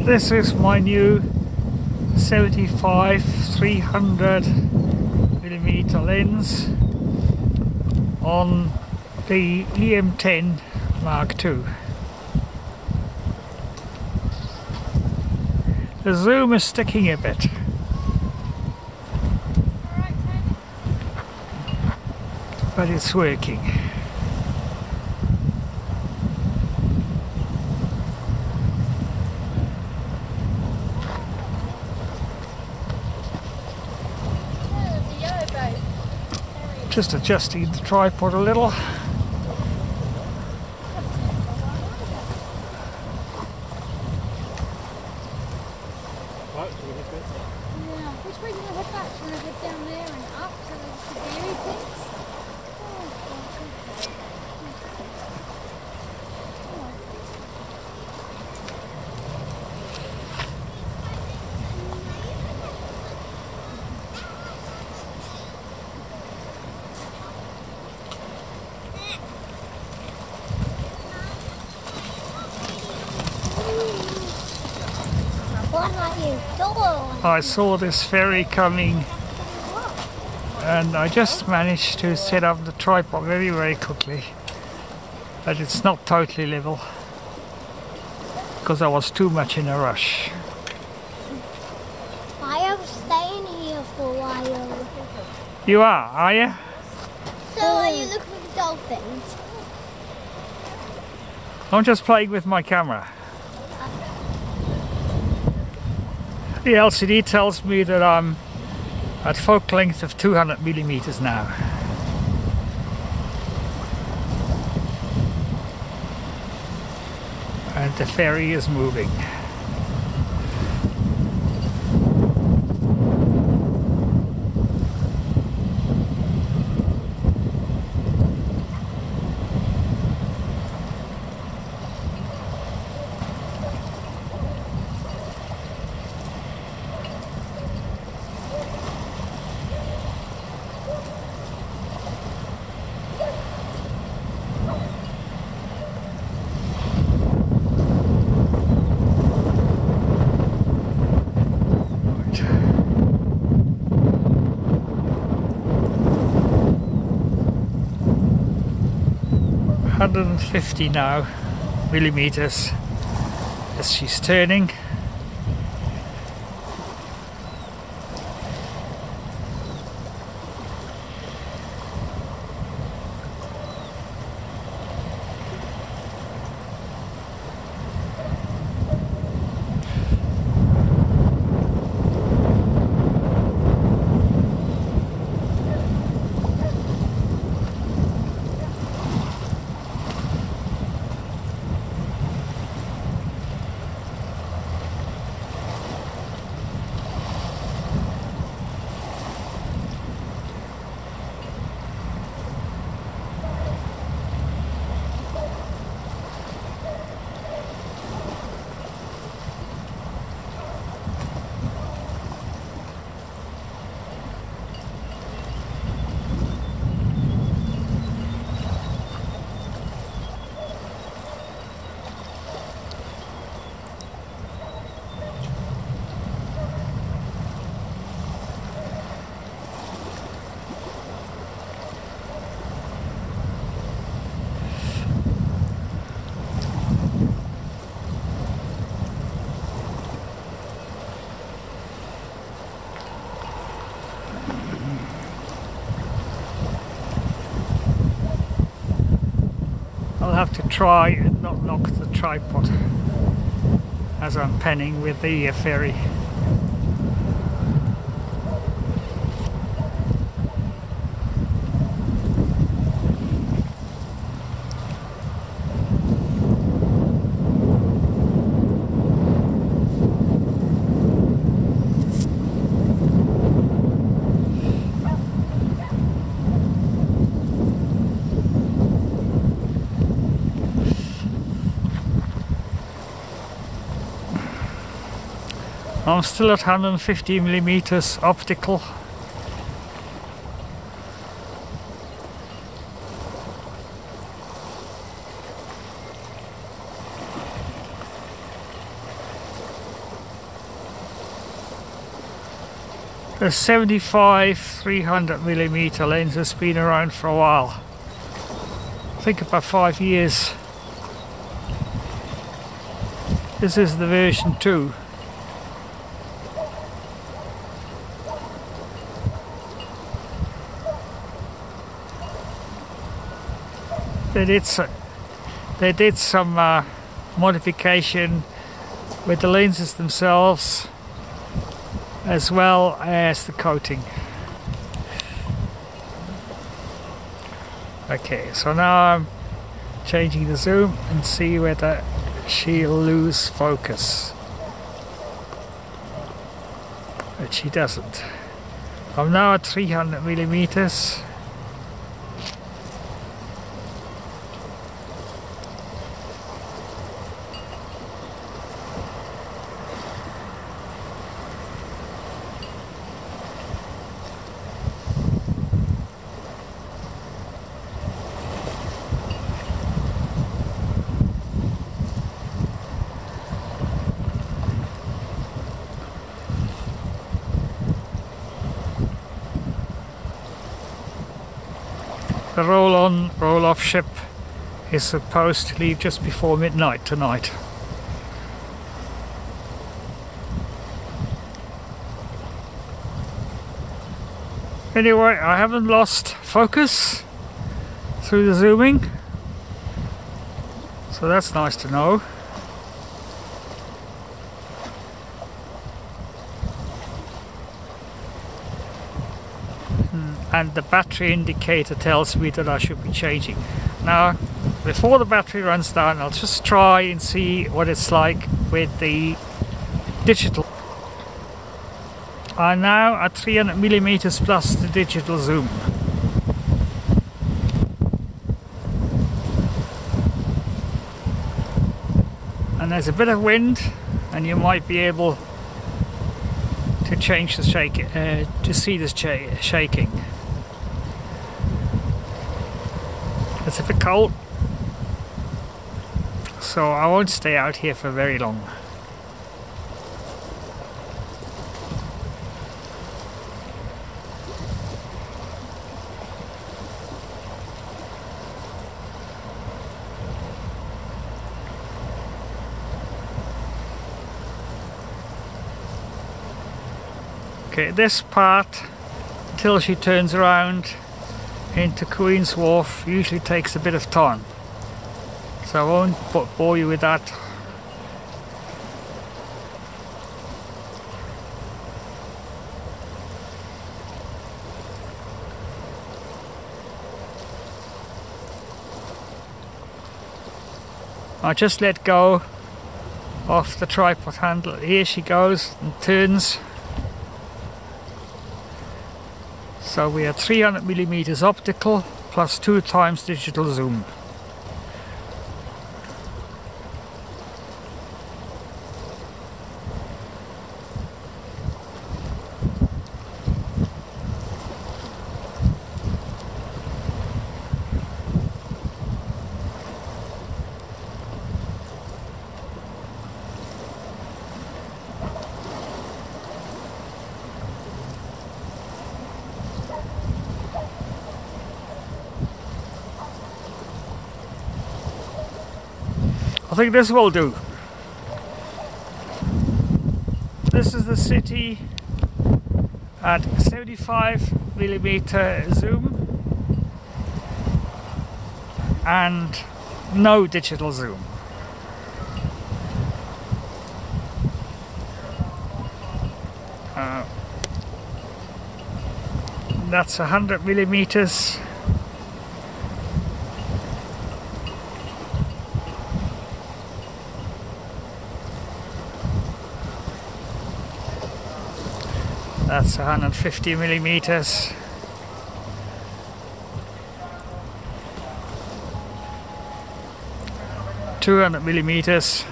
This is my new 75 300mm lens on the EM10 Mark II. The zoom is sticking a bit. But it's working. Just adjusting the tripod a little. Yeah, which way do I head back? Should I head down there and up to the dairy things? What are you doing? I saw this ferry coming and I just managed to set up the tripod very quickly, but it's not totally level because I was too much in a rush. I am staying here for a while. You are you? So are you looking for dolphins? I'm just playing with my camera. The LCD tells me that I'm at focal length of 200mm now. And the ferry is moving. $150 now millimeters as she's turning. I'll have to try and not knock the tripod as I'm panning with the ferry. I'm still at 150mm optical. The 75 300mm lens has been around for a while. I think about 5 years. This is the version 2. They did some modification with the lenses themselves as well as the coating. Okay, so now I'm changing the zoom and see whether she'll lose focus. But she doesn't. I'm now at 300mm. The roll-on, roll-off ship is supposed to leave just before midnight tonight. Anyway, I haven't lost focus through the zooming, so that's nice to know. And the battery indicator tells me that I should be changing. Now, before the battery runs down, I'll just try and see what it's like with the digital. I'm now at 300mm plus the digital zoom. And there's a bit of wind, and you might be able to change the to see this shaking. It's a bit cold, so I won't stay out here for very long. Okay, this part, till she turns around into Queen's Wharf, usually takes a bit of time, so I won't bore you with that. I just let go of the tripod handle. Here she goes and turns. So we are 300mm optical plus 2 times digital zoom. I think this will do. This is the city at 75mm zoom and no digital zoom. That's 100mm. That's 150mm. $200mm.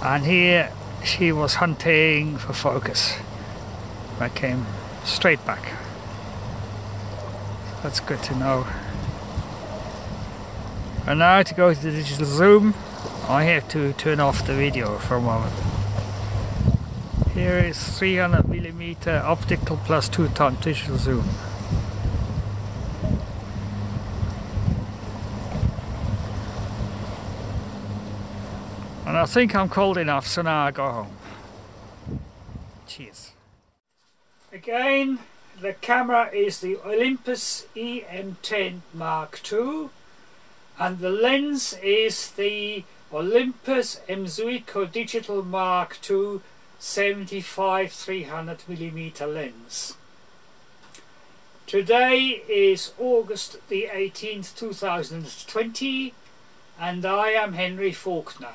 And here she was hunting for focus. I came straight back. That's good to know. And now to go to the digital zoom, I have to turn off the video for a moment. Here is 300mm optical plus 2x digital zoom. And I think I'm cold enough, so now I go home. Cheers. Again, the camera is the Olympus EM10 Mark II, and the lens is the Olympus Mzuiko Digital Mark II 75-300mm lens. Today is August the 18th, 2020, and I am Henry Faulkner.